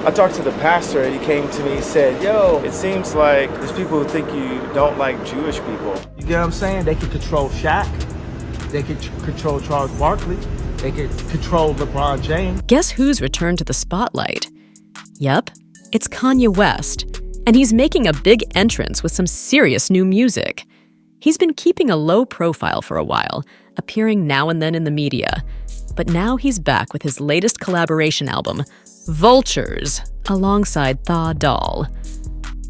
I talked to the pastor and he came to me and said, yo, it seems like there's people who think you don't like Jewish people. You get what I'm saying? They could control Shaq. They could control Charles Barkley. They could control LeBron James. Guess who's returned to the spotlight? Yep, it's Kanye West. And he's making a big entrance with some serious new music. He's been keeping a low profile for a while, appearing now and then in the media. But now he's back with his latest collaboration album, Vultures, alongside Tha Doll.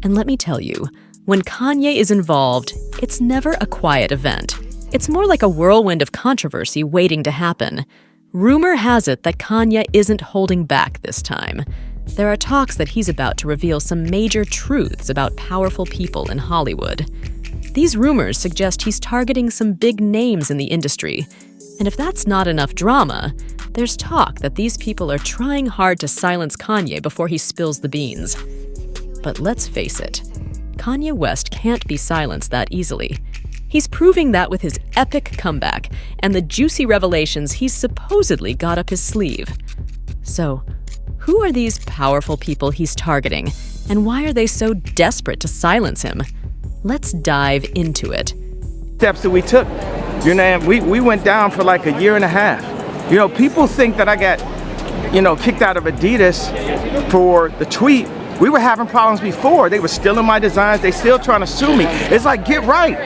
And let me tell you, when Kanye is involved, it's never a quiet event. It's more like a whirlwind of controversy waiting to happen. Rumor has it that Kanye isn't holding back this time. There are talks that he's about to reveal some major truths about powerful people in Hollywood. These rumors suggest he's targeting some big names in the industry. And if that's not enough drama, there's talk that these people are trying hard to silence Kanye before he spills the beans. But let's face it, Kanye West can't be silenced that easily. He's proving that with his epic comeback and the juicy revelations he's supposedly got up his sleeve. So, who are these powerful people he's targeting, and why are they so desperate to silence him? Let's dive into it. Steps that we took, we went down for like a year and a half. People think that I got, kicked out of Adidas for the tweet. We were having problems before. They were stealing my designs. They still trying to sue me. It's like, get right.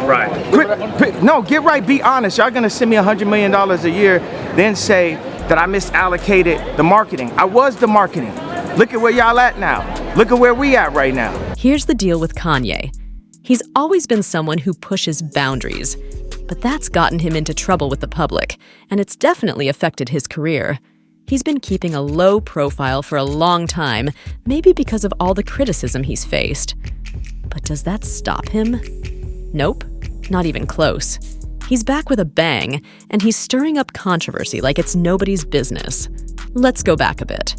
Right. No, get right. Be honest. Y'all gonna send me $100 million a year, then say that I misallocated the marketing. I was the marketing. Look at where y'all at now. Look at where we at right now. Here's the deal with Kanye. He's always been someone who pushes boundaries, but that's gotten him into trouble with the public, and it's definitely affected his career. He's been keeping a low profile for a long time, maybe because of all the criticism he's faced. But does that stop him? Nope, not even close. He's back with a bang, and he's stirring up controversy like it's nobody's business. Let's go back a bit.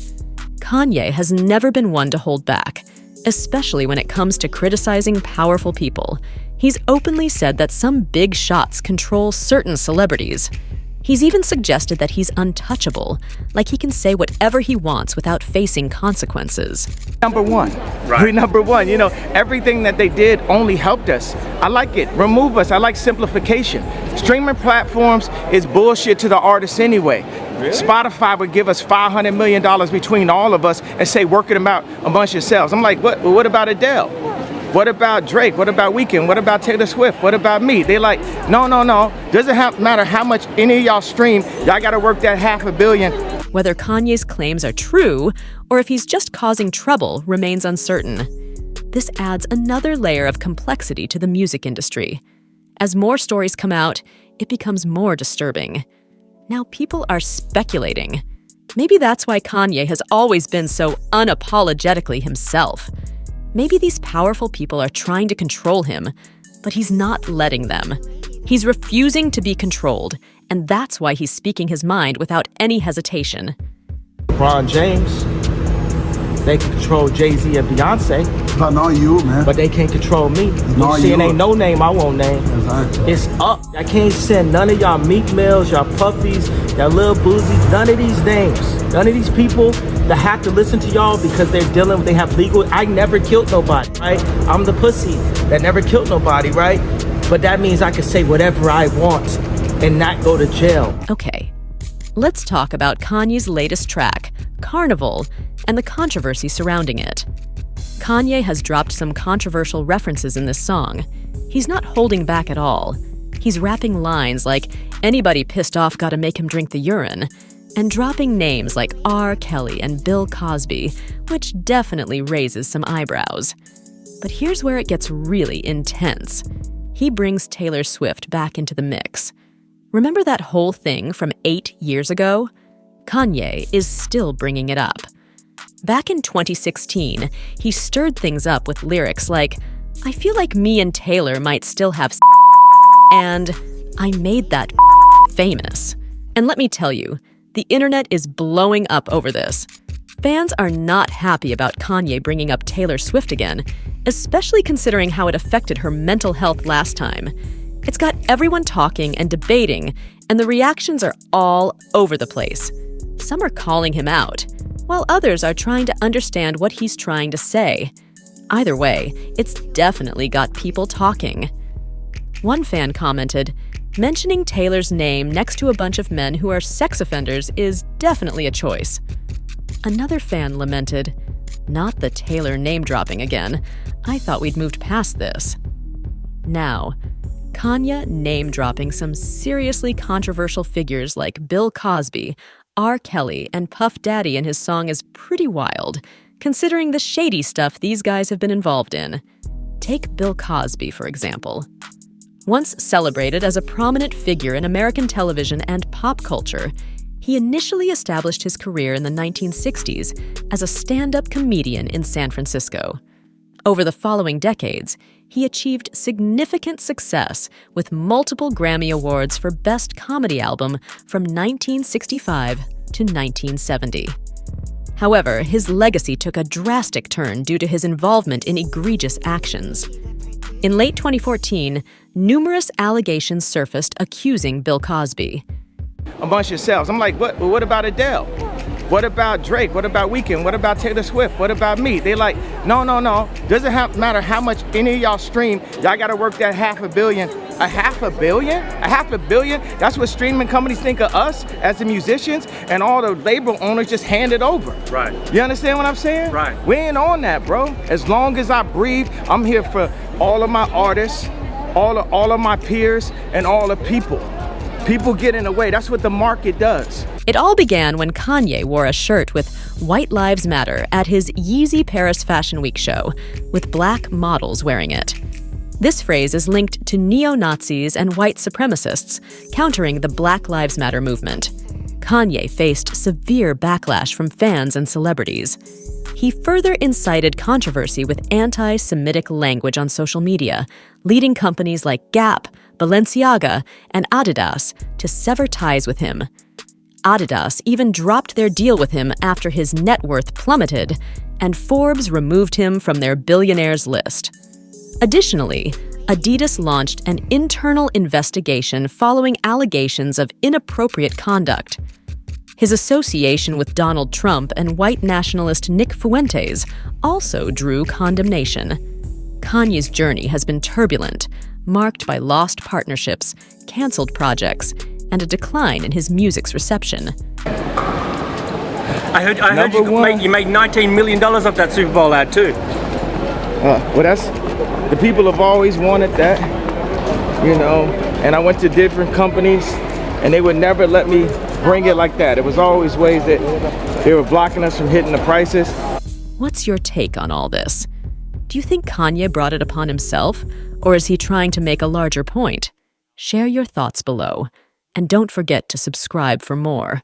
Kanye has never been one to hold back, especially when it comes to criticizing powerful people. He's openly said that some big shots control certain celebrities. He's even suggested that he's untouchable, like he can say whatever he wants without facing consequences. Number one. Right. We're number one. Everything that they did only helped us. I like it. Remove us. I like simplification. Streaming platforms is bullshit to the artists anyway. Really? Spotify would give us $500 million between all of us and say, work it out amongst yourselves. I'm like, what about Adele? What about Drake? What about Weeknd? What about Taylor Swift? What about me? They like, no. Doesn't matter how much any of y'all stream. Y'all got to work that $500 million. Whether Kanye's claims are true or if he's just causing trouble remains uncertain. This adds another layer of complexity to the music industry. As more stories come out, it becomes more disturbing. Now people are speculating. Maybe that's why Kanye has always been so unapologetically himself. Maybe these powerful people are trying to control him, but he's not letting them. He's refusing to be controlled, and that's why he's speaking his mind without any hesitation. LeBron James, they can control Jay-Z and Beyonce. But not you, man. But they can't control me. Not You see, it you. ain't no name I won't name. Exactly. It's up. I can't send none of y'all Meek Mills, y'all Puffies, y'all Lil Boozies, none of these names. None of these people that have to listen to y'all because they have legal. I never killed nobody, right? I'm the pussy that never killed nobody, right? But that means I can say whatever I want and not go to jail. Okay, let's talk about Kanye's latest track, Carnival, and the controversy surrounding it. Kanye has dropped some controversial references in this song. He's not holding back at all. He's rapping lines like, anybody pissed off gotta make him drink the urine, and dropping names like R. Kelly and Bill Cosby, which definitely raises some eyebrows. But here's where it gets really intense. He brings Taylor Swift back into the mix. Remember that whole thing from 8 years ago? Kanye is still bringing it up. Back in 2016, he stirred things up with lyrics like, I feel like me and Taylor might still have and I made that famous. And let me tell you, the internet is blowing up over this. Fans are not happy about Kanye bringing up Taylor Swift again, especially considering how it affected her mental health last time. It's got everyone talking and debating, and the reactions are all over the place. Some are calling him out, while others are trying to understand what he's trying to say. Either way, it's definitely got people talking. One fan commented, "Mentioning Taylor's name next to a bunch of men who are sex offenders is definitely a choice." Another fan lamented, "Not the Taylor name-dropping again. I thought we'd moved past this." Now, Kanye name-dropping some seriously controversial figures like Bill Cosby, R. Kelly, and Puff Daddy in his song is pretty wild, considering the shady stuff these guys have been involved in. Take Bill Cosby, for example. Once celebrated as a prominent figure in American television and pop culture, he initially established his career in the 1960s as a stand-up comedian in San Francisco. Over the following decades, he achieved significant success with multiple Grammy Awards for Best Comedy Album from 1965 to 1970. However, his legacy took a drastic turn due to his involvement in egregious actions. In late 2014, numerous allegations surfaced accusing Bill Cosby. Amongst yourselves. I'm like, what about Adele? What about Drake? What about Weeknd? What about Taylor Swift? What about me? They like, no. Doesn't matter how much any of y'all stream. Y'all gotta work that $500 million. A $500 million? A $500 million? That's what streaming companies think of us as the musicians, and all the label owners just hand it over. Right. You understand what I'm saying? Right. We ain't on that, bro. As long as I breathe, I'm here for all of my artists, all of my peers, and all the people. People get in the way. That's what the market does. It all began when Kanye wore a shirt with "White Lives Matter" at his Yeezy Paris Fashion Week show, with black models wearing it. This phrase is linked to neo-Nazis and white supremacists, countering the Black Lives Matter movement. Kanye faced severe backlash from fans and celebrities. He further incited controversy with anti-Semitic language on social media, leading companies like Gap, Balenciaga, and Adidas to sever ties with him. Adidas even dropped their deal with him after his net worth plummeted, and Forbes removed him from their billionaires list. Additionally, Adidas launched an internal investigation following allegations of inappropriate conduct. His association with Donald Trump and white nationalist Nick Fuentes also drew condemnation. Kanye's journey has been turbulent, marked by lost partnerships, canceled projects, and a decline in his music's reception. I heard you made $19 million off that Super Bowl ad too. Well, that's, the people have always wanted that, you know, and I went to different companies and they would never let me bring it like that. It was always ways that they were blocking us from hitting the prices. What's your take on all this? Do you think Kanye brought it upon himself, or is he trying to make a larger point? Share your thoughts below, and don't forget to subscribe for more.